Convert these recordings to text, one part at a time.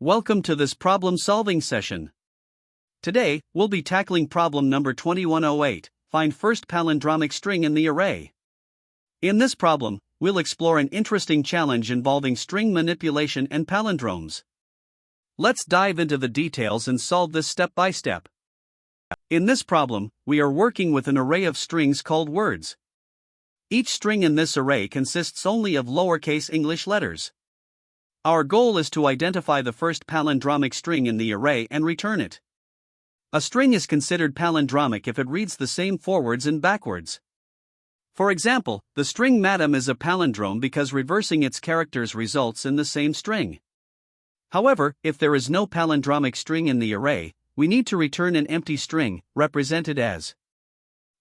Welcome to this problem-solving session. Today, we'll be tackling problem number 2108, find first palindromic string in the array. In this problem, we'll explore an interesting challenge involving string manipulation and palindromes. Let's dive into the details and solve this step by step. In this problem, we are working with an array of strings called words. Each string in this array consists only of lowercase English letters. Our goal is to identify the first palindromic string in the array and return it. A string is considered palindromic if it reads the same forwards and backwards. For example, the string madam is a palindrome because reversing its characters results in the same string. However, if there is no palindromic string in the array, we need to return an empty string, represented as.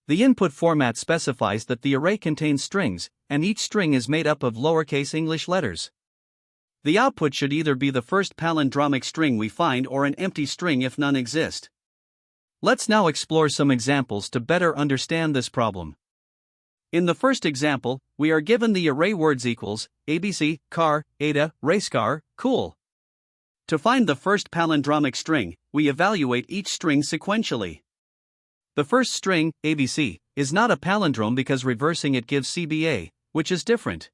The input format specifies that the array contains strings, and each string is made up of lowercase English letters. The output should either be the first palindromic string we find or an empty string if none exist. Let's now explore some examples to better understand this problem. In the first example, we are given the array words equals ABC, car, Ada, race car, cool. To find the first palindromic string, we evaluate each string sequentially. The first string, ABC, is not a palindrome because reversing it gives CBA, which is different.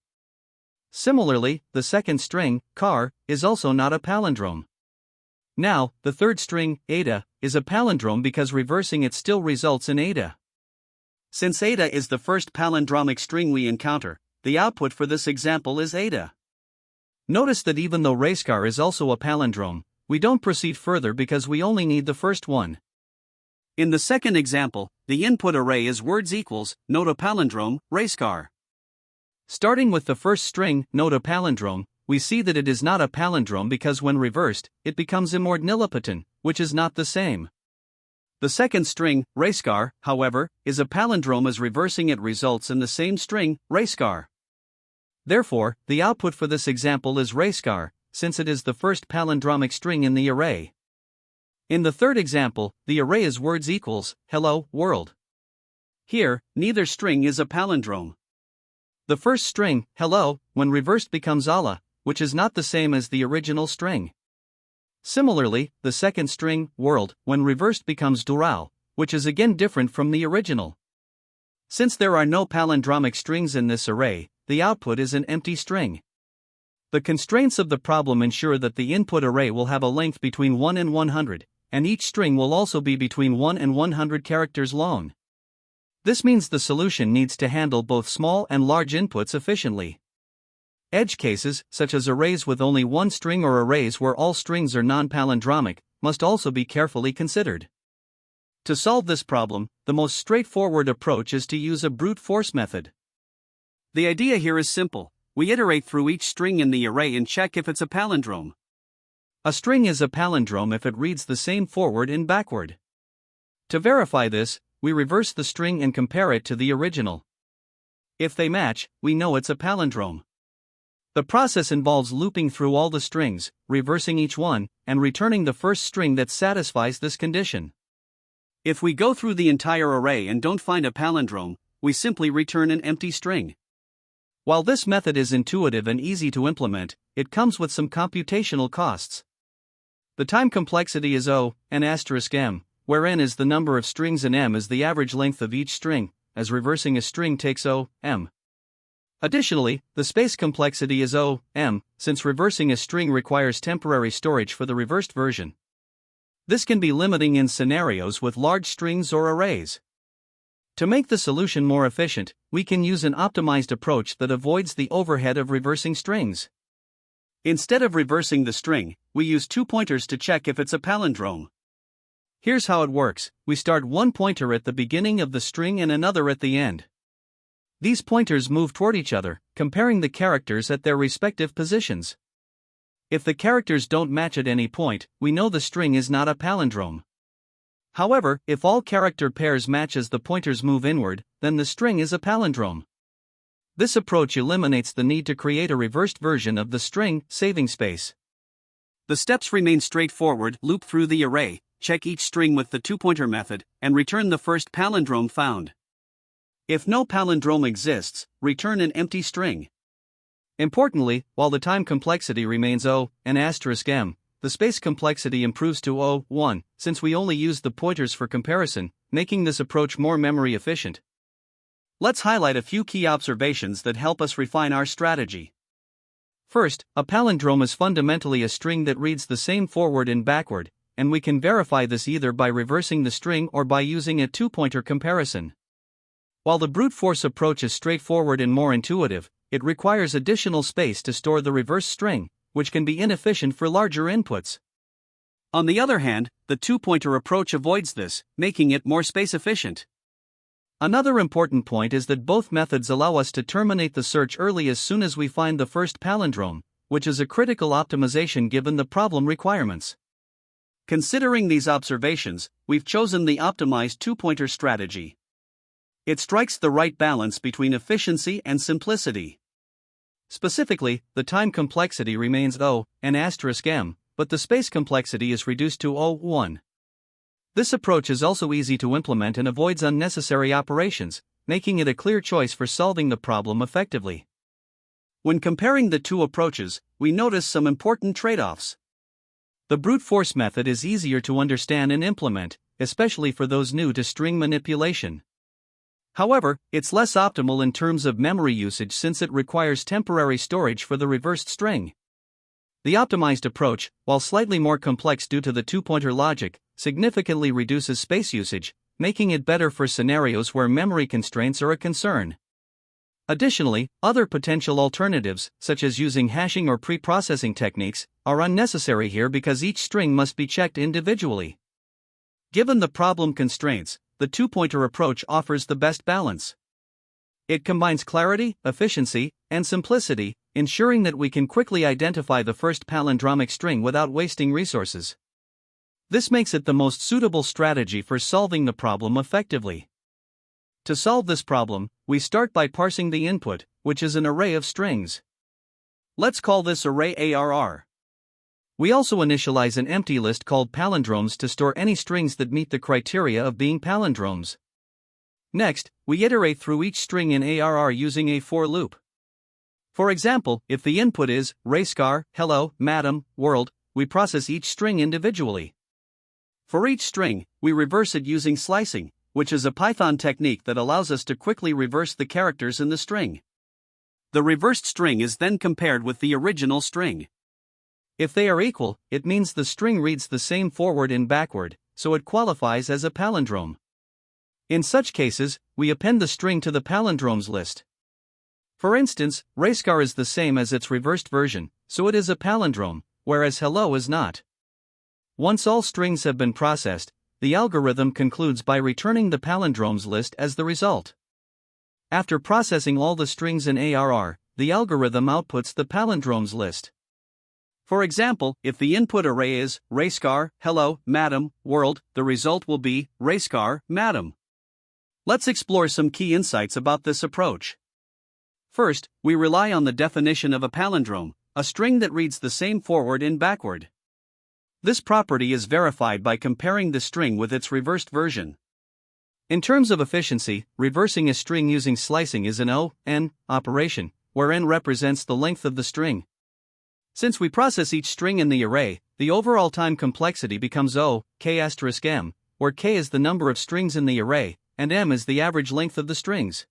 Similarly, the second string, car, is also not a palindrome. Now, the third string, Ada, is a palindrome because reversing it still results in Ada. Since Ada is the first palindromic string we encounter, the output for this example is Ada. Notice that even though racecar is also a palindrome, we don't proceed further because we only need the first one. In the second example, the input array is words equals, note a palindrome, racecar. Starting with the first string, note a palindrome, we see that it is not a palindrome because when reversed, it becomes immordnilipitan, which is not the same. The second string, racecar, however, is a palindrome as reversing it results in the same string, racecar. Therefore, the output for this example is racecar, since it is the first palindromic string in the array. In the third example, the array is words equals, hello, world. Here, neither string is a palindrome. The first string, hello, when reversed becomes Allah, which is not the same as the original string. Similarly, the second string, world, when reversed becomes dural, which is again different from the original. Since there are no palindromic strings in this array, the output is an empty string. The constraints of the problem ensure that the input array will have a length between 1 and 100, and each string will also be between 1 and 100 characters long. This means the solution needs to handle both small and large inputs efficiently. Edge cases, such as arrays with only one string or arrays where all strings are non-palindromic, must also be carefully considered. To solve this problem, the most straightforward approach is to use a brute force method. The idea here is simple. We iterate through each string in the array and check if it's a palindrome. A string is a palindrome if it reads the same forward and backward. To verify this, we reverse the string and compare it to the original. If they match, we know it's a palindrome. The process involves looping through all the strings, reversing each one, and returning the first string that satisfies this condition. If we go through the entire array and don't find a palindrome, we simply return an empty string. While this method is intuitive and easy to implement, it comes with some computational costs. The time complexity is O, n asterisk m, where n is the number of strings and m is the average length of each string, as reversing a string takes O, m. Additionally, the space complexity is O, m, since reversing a string requires temporary storage for the reversed version. This can be limiting in scenarios with large strings or arrays. To make the solution more efficient, we can use an optimized approach that avoids the overhead of reversing strings. Instead of reversing the string, we use two pointers to check if it's a palindrome. Here's how it works. We start one pointer at the beginning of the string and another at the end. These pointers move toward each other, comparing the characters at their respective positions. If the characters don't match at any point, we know the string is not a palindrome. However, if all character pairs match as the pointers move inward, then the string is a palindrome. This approach eliminates the need to create a reversed version of the string, saving space. The steps remain straightforward. Loop through the array, check each string with the two-pointer method, and return the first palindrome found. If no palindrome exists, return an empty string. Importantly, while the time complexity remains O, n asterisk m, the space complexity improves to 1, since we only use the pointers for comparison, making this approach more memory efficient. Let's highlight a few key observations that help us refine our strategy. First, a palindrome is fundamentally a string that reads the same forward and backward, and we can verify this either by reversing the string or by using a two-pointer comparison. While the brute force approach is straightforward and more intuitive, it requires additional space to store the reverse string, which can be inefficient for larger inputs. On the other hand, the two-pointer approach avoids this, making it more space efficient. Another important point is that both methods allow us to terminate the search early as soon as we find the first palindrome, which is a critical optimization given the problem requirements. Considering these observations, we've chosen the optimized two-pointer strategy. It strikes the right balance between efficiency and simplicity. Specifically, the time complexity remains O and *m, but the space complexity is reduced to 1. This approach is also easy to implement and avoids unnecessary operations, making it a clear choice for solving the problem effectively. When comparing the two approaches, we notice some important trade-offs. The brute force method is easier to understand and implement, especially for those new to string manipulation. However, it's less optimal in terms of memory usage since it requires temporary storage for the reversed string. The optimized approach, while slightly more complex due to the two-pointer logic, significantly reduces space usage, making it better for scenarios where memory constraints are a concern. Additionally, other potential alternatives, such as using hashing or pre-processing techniques, are unnecessary here because each string must be checked individually. Given the problem constraints, the two-pointer approach offers the best balance. It combines clarity, efficiency, and simplicity, ensuring that we can quickly identify the first palindromic string without wasting resources. This makes it the most suitable strategy for solving the problem effectively. To solve this problem, we start by parsing the input, which is an array of strings. Let's call this array ARR. We also initialize an empty list called palindromes to store any strings that meet the criteria of being palindromes. Next, we iterate through each string in ARR using a for loop. For example, if the input is rayscar, hello, madam, world, we process each string individually. For each string, we reverse it using slicing, which is a Python technique that allows us to quickly reverse the characters in the string. The reversed string is then compared with the original string. If they are equal, it means the string reads the same forward and backward, so it qualifies as a palindrome. In such cases, we append the string to the palindromes list. For instance, rayscar is the same as its reversed version, so it is a palindrome, whereas hello is not. Once all strings have been processed, the algorithm concludes by returning the palindromes list as the result. After processing all the strings in ARR, the algorithm outputs the palindromes list. For example, if the input array is rayscar, hello, madam, world, the result will be rayscar, madam. Let's explore some key insights about this approach. First, we rely on the definition of a palindrome, a string that reads the same forward and backward. This property is verified by comparing the string with its reversed version. In terms of efficiency, reversing a string using slicing is an O(n) operation, where n represents the length of the string. Since we process each string in the array, the overall time complexity becomes O(k*m), where k is the number of strings in the array, and m is the average length of the strings.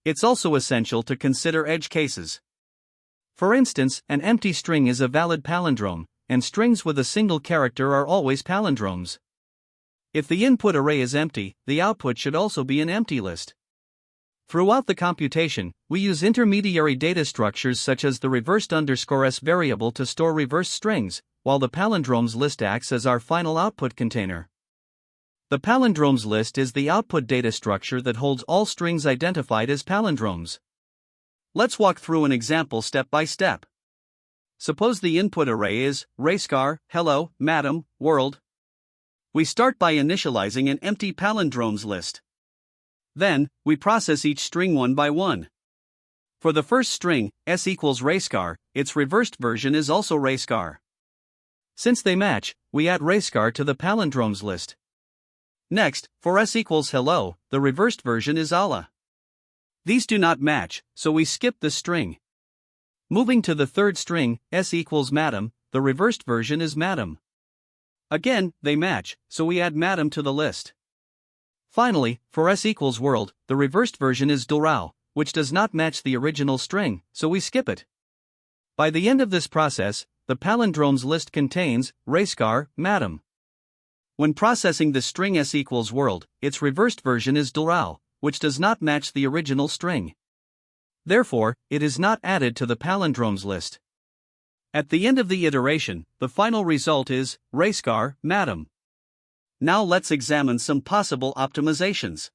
It's also essential to consider edge cases. For instance, an empty string is a valid palindrome, and strings with a single character are always palindromes. If the input array is empty, the output should also be an empty list. Throughout the computation, we use intermediary data structures such as the reversed_s variable to store reversed strings, while the palindromes list acts as our final output container. The palindromes list is the output data structure that holds all strings identified as palindromes. Let's walk through an example step by step. Suppose the input array is rayscar, hello, madam, world. We start by initializing an empty palindromes list. Then, we process each string one by one. For the first string, s equals rayscar, its reversed version is also rayscar. Since they match, we add rayscar to the palindromes list. Next, for s equals hello, the reversed version is alla. These do not match, so we skip this string. Moving to the third string, s equals madam, the reversed version is madam. Again, they match, so we add madam to the list. Finally, for s equals world, the reversed version is Dorao, which does not match the original string, so we skip it. By the end of this process, the palindromes list contains racecar, madam. When processing the string s equals world, its reversed version is Dorao, which does not match the original string. Therefore, it is not added to the palindromes list. At the end of the iteration, the final result is racecar, madam. Now let's examine some possible optimizations.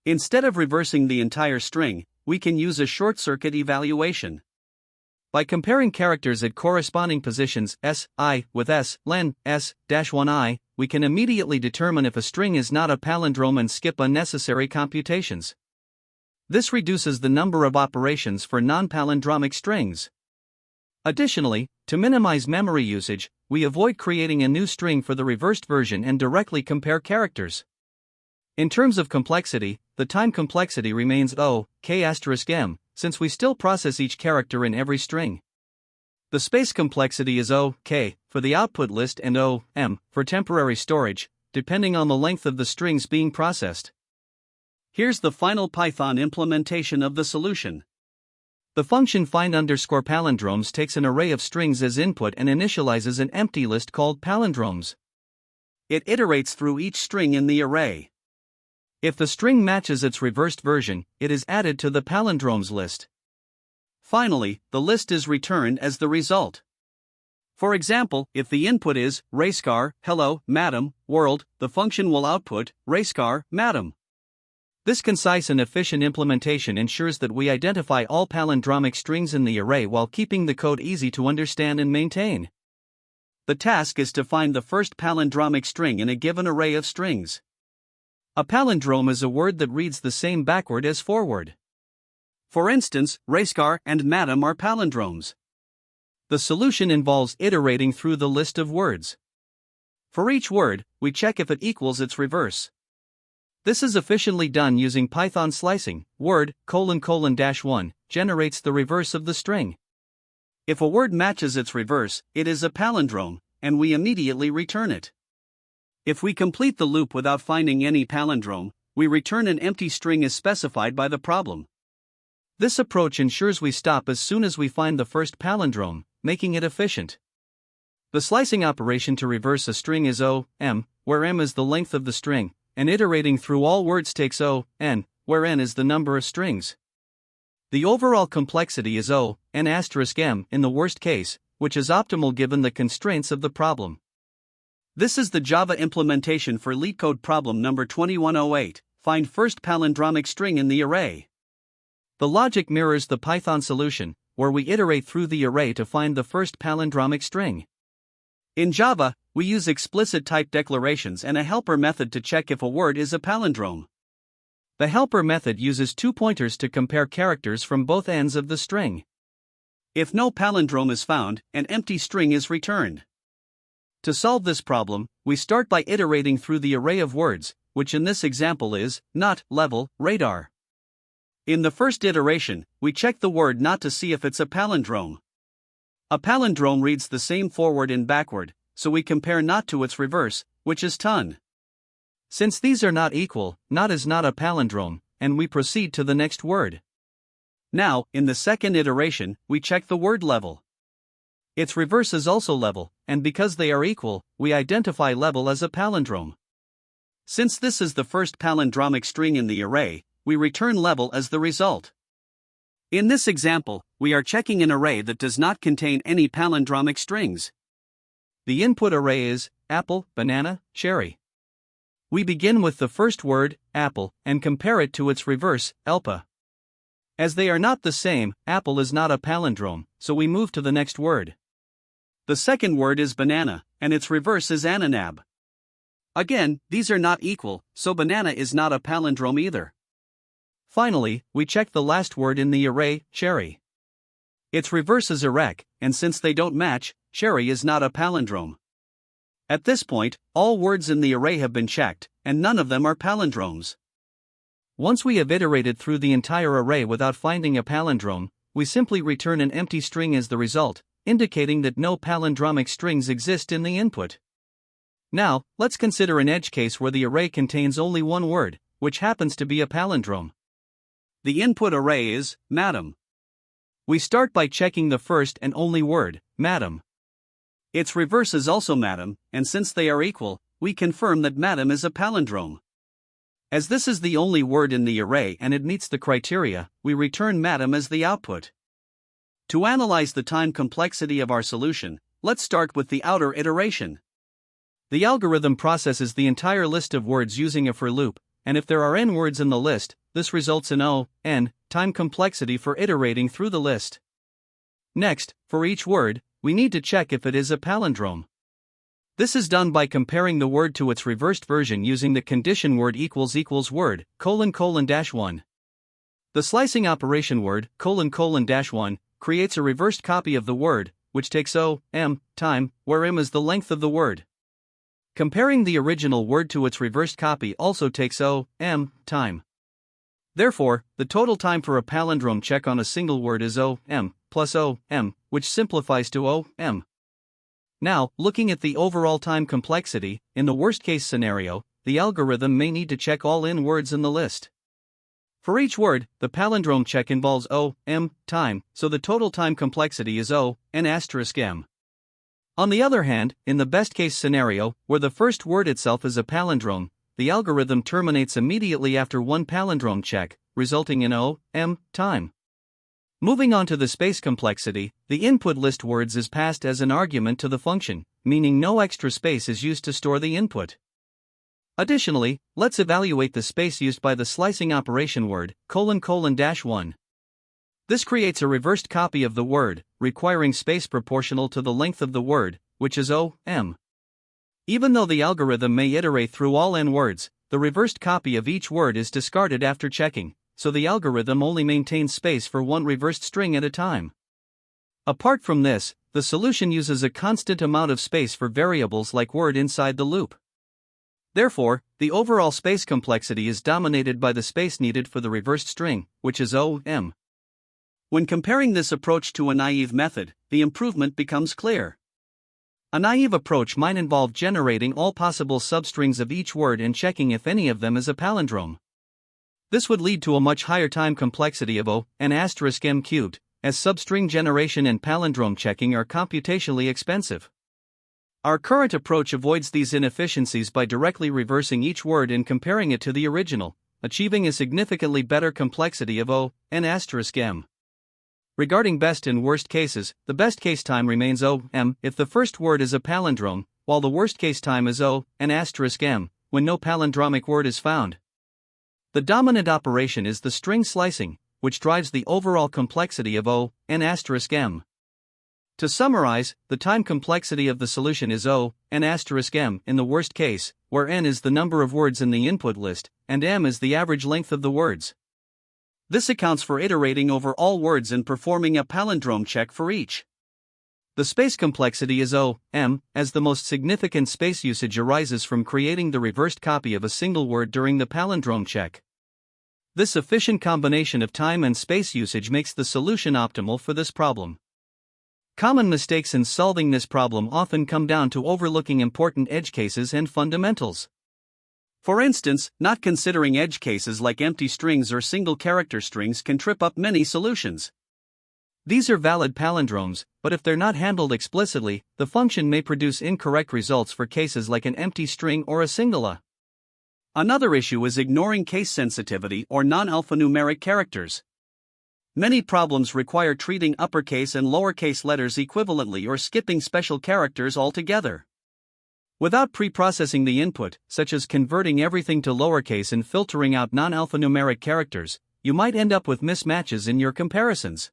Instead of reversing the entire string, we can use a short-circuit evaluation. By comparing characters at corresponding positions s(i) with s(len) s-1i, we can immediately determine if a string is not a palindrome and skip unnecessary computations. This reduces the number of operations for non-palindromic strings. Additionally, to minimize memory usage, we avoid creating a new string for the reversed version and directly compare characters. In terms of complexity, the time complexity remains O(k*(m), since we still process each character in every string. The space complexity is O(k) for the output list and O(m) for temporary storage, depending on the length of the strings being processed. Here's the final Python implementation of the solution. The function find_palindromes takes an array of strings as input and initializes an empty list called palindromes. It iterates through each string in the array. If the string matches its reversed version, it is added to the palindromes list. Finally, the list is returned as the result. For example, if the input is racecar, hello, madam, world, the function will output racecar, madam. This concise and efficient implementation ensures that we identify all palindromic strings in the array while keeping the code easy to understand and maintain. The task is to find the first palindromic string in a given array of strings. A palindrome is a word that reads the same backward as forward. For instance, racecar and madam are palindromes. The solution involves iterating through the list of words. For each word, we check if it equals its reverse. This is efficiently done using Python slicing. Word::(1) generates the reverse of the string. If a word matches its reverse, it is a palindrome, and we immediately return it. If we complete the loop without finding any palindrome, we return an empty string as specified by the problem. This approach ensures we stop as soon as we find the first palindrome, making it efficient. The slicing operation to reverse a string is O(m), where m is the length of the string, and iterating through all words takes O(n), where n is the number of strings. The overall complexity is O(n*(m) in the worst case, which is optimal given the constraints of the problem. This is the Java implementation for LeetCode problem number 2108, find first palindromic string in the array. The logic mirrors the Python solution, where we iterate through the array to find the first palindromic string. In Java, we use explicit type declarations and a helper method to check if a word is a palindrome. The helper method uses two pointers to compare characters from both ends of the string. If no palindrome is found, an empty string is returned. To solve this problem, we start by iterating through the array of words, which in this example is not, level, radar. In the first iteration, we check the word not to see if it's a palindrome. A palindrome reads the same forward and backward, so we compare not to its reverse, which is ton. Since these are not equal, not is not a palindrome, and we proceed to the next word. Now, in the second iteration, we check the word level. Its reverse is also level, and because they are equal, we identify level as a palindrome. Since this is the first palindromic string in the array, we return level as the result. In this example, we are checking an array that does not contain any palindromic strings. The input array is apple, banana, cherry. We begin with the first word, apple, and compare it to its reverse, elpa. As they are not the same, apple is not a palindrome, so we move to the next word. The second word is banana, and its reverse is ananab. Again, these are not equal, so banana is not a palindrome either. Finally, we check the last word in the array, cherry. Its reverse is erec, and since they don't match, cherry is not a palindrome. At this point, all words in the array have been checked, and none of them are palindromes. Once we have iterated through the entire array without finding a palindrome, we simply return an empty string as the result, indicating that no palindromic strings exist in the input. Now, let's consider an edge case where the array contains only one word, which happens to be a palindrome. The input array is madam. We start by checking the first and only word, madam. Its reverse is also madam, and since they are equal, we confirm that madam is a palindrome. As this is the only word in the array and it meets the criteria, we return madam as the output. To analyze the time complexity of our solution, let's start with the outer iteration. The algorithm processes the entire list of words using a for loop, and if there are n words in the list, this results in n time complexity for iterating through the list. Next, for each word, we need to check if it is a palindrome. This is done by comparing the word to its reversed version using the condition word equals word, ::-1. The slicing operation word, ::-1, creates a reversed copy of the word, which takes m time, where m is the length of the word. Comparing the original word to its reversed copy also takes m time. Therefore, the total time for a palindrome check on a single word is m plus m, which simplifies to m. Now, looking at the overall time complexity, in the worst-case scenario, the algorithm may need to check all n words in the list. For each word, the palindrome check involves m time, so the total time complexity is n*m. On the other hand, in the best-case scenario, where the first word itself is a palindrome, the algorithm terminates immediately after one palindrome check, resulting in m time. Moving on to the space complexity, the input list words is passed as an argument to the function, meaning no extra space is used to store the input. Additionally, let's evaluate the space used by the slicing operation word, ::-1. This creates a reversed copy of the word, requiring space proportional to the length of the word, which is m. Even though the algorithm may iterate through all n words, the reversed copy of each word is discarded after checking, so the algorithm only maintains space for one reversed string at a time. Apart from this, the solution uses a constant amount of space for variables like word inside the loop. Therefore, the overall space complexity is dominated by the space needed for the reversed string, which is m. When comparing this approach to a naive method, the improvement becomes clear. A naive approach might involve generating all possible substrings of each word and checking if any of them is a palindrome. This would lead to a much higher time complexity of n*m cubed, as substring generation and palindrome checking are computationally expensive. Our current approach avoids these inefficiencies by directly reversing each word and comparing it to the original, achieving a significantly better complexity of n*m. Regarding best and worst cases, the best case time remains m if the first word is a palindrome, while the worst case time is n*m when no palindromic word is found. The dominant operation is the string slicing, which drives the overall complexity of n*m. To summarize, the time complexity of the solution is n*m in the worst case, where n is the number of words in the input list, and m is the average length of the words. This accounts for iterating over all words and performing a palindrome check for each. The space complexity is m, as the most significant space usage arises from creating the reversed copy of a single word during the palindrome check. This efficient combination of time and space usage makes the solution optimal for this problem. Common mistakes in solving this problem often come down to overlooking important edge cases and fundamentals. For instance, not considering edge cases like empty strings or single character strings can trip up many solutions. These are valid palindromes, but if they're not handled explicitly, the function may produce incorrect results for cases like an empty string or a singular. Another issue is ignoring case sensitivity or non-alphanumeric characters. Many problems require treating uppercase and lowercase letters equivalently or skipping special characters altogether. Without pre-processing the input, such as converting everything to lowercase and filtering out non-alphanumeric characters, you might end up with mismatches in your comparisons.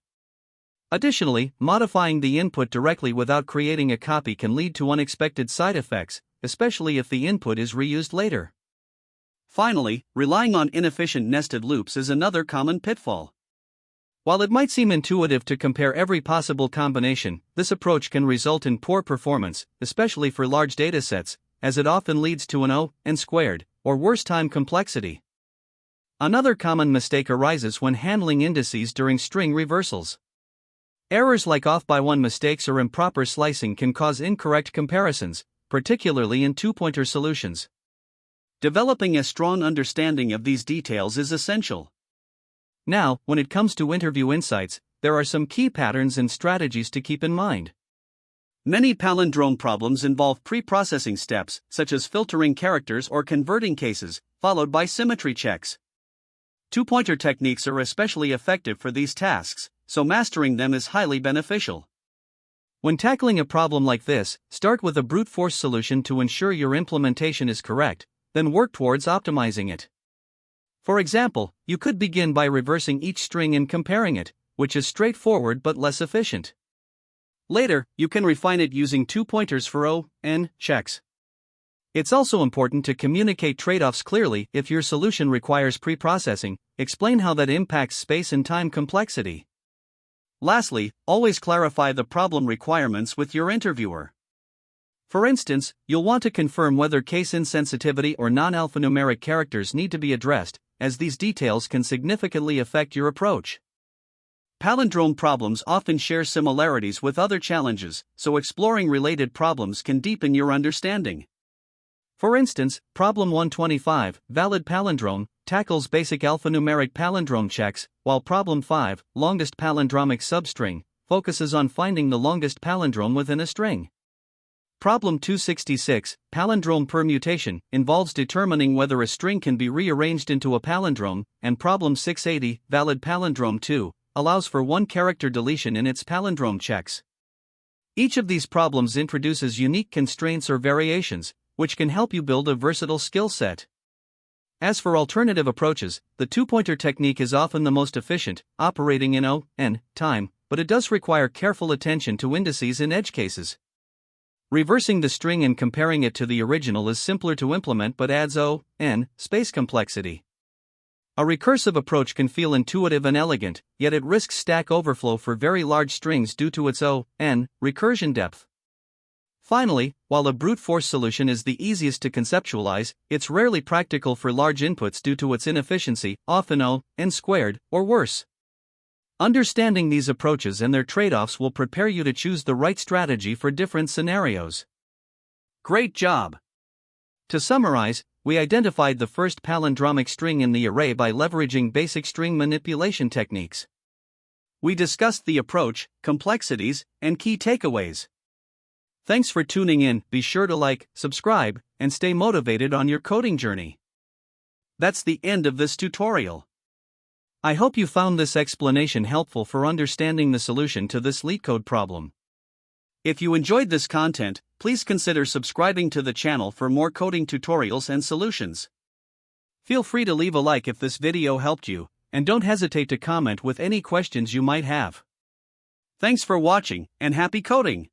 Additionally, modifying the input directly without creating a copy can lead to unexpected side effects, especially if the input is reused later. Finally, relying on inefficient nested loops is another common pitfall. While it might seem intuitive to compare every possible combination, this approach can result in poor performance, especially for large datasets, as it often leads to an n-squared, or worse time complexity. Another common mistake arises when handling indices during string reversals. Errors like off-by-one mistakes or improper slicing can cause incorrect comparisons, particularly in two-pointer solutions. Developing a strong understanding of these details is essential. Now, when it comes to interview insights, there are some key patterns and strategies to keep in mind. Many palindrome problems involve pre-processing steps, such as filtering characters or converting cases, followed by symmetry checks. Two-pointer techniques are especially effective for these tasks, so mastering them is highly beneficial. When tackling a problem like this, start with a brute force solution to ensure your implementation is correct, then work towards optimizing it. For example, you could begin by reversing each string and comparing it, which is straightforward but less efficient. Later, you can refine it using two pointers for O-N checks. It's also important to communicate trade-offs clearly. If your solution requires pre-processing, explain how that impacts space and time complexity. Lastly, always clarify the problem requirements with your interviewer. For instance, you'll want to confirm whether case insensitivity or non-alphanumeric characters need to be addressed, as these details can significantly affect your approach. Palindrome problems often share similarities with other challenges, so exploring related problems can deepen your understanding. For instance, Problem 125, Valid Palindrome, tackles basic alphanumeric palindrome checks, while Problem 5, Longest Palindromic Substring, focuses on finding the longest palindrome within a string. Problem 266, Palindrome Permutation, involves determining whether a string can be rearranged into a palindrome, and Problem 680, Valid Palindrome 2, allows for one-character deletion in its palindrome checks. Each of these problems introduces unique constraints or variations, which can help you build a versatile skill set. As for alternative approaches, the two-pointer technique is often the most efficient, operating in O-N time, but it does require careful attention to indices and edge cases. Reversing the string and comparing it to the original is simpler to implement but adds O-N space complexity. A recursive approach can feel intuitive and elegant, yet it risks stack overflow for very large strings due to its O-N recursion depth. Finally, while a brute force solution is the easiest to conceptualize, it's rarely practical for large inputs due to its inefficiency, often O-N squared, or worse. Understanding these approaches and their trade-offs will prepare you to choose the right strategy for different scenarios. Great job! To summarize, we identified the first palindromic string in the array by leveraging basic string manipulation techniques. We discussed the approach, complexities, and key takeaways. Thanks for tuning in. Be sure to like, subscribe, and stay motivated on your coding journey. That's the end of this tutorial. I hope you found this explanation helpful for understanding the solution to this LeetCode problem. If you enjoyed this content, please consider subscribing to the channel for more coding tutorials and solutions. Feel free to leave a like if this video helped you, and don't hesitate to comment with any questions you might have. Thanks for watching, and happy coding!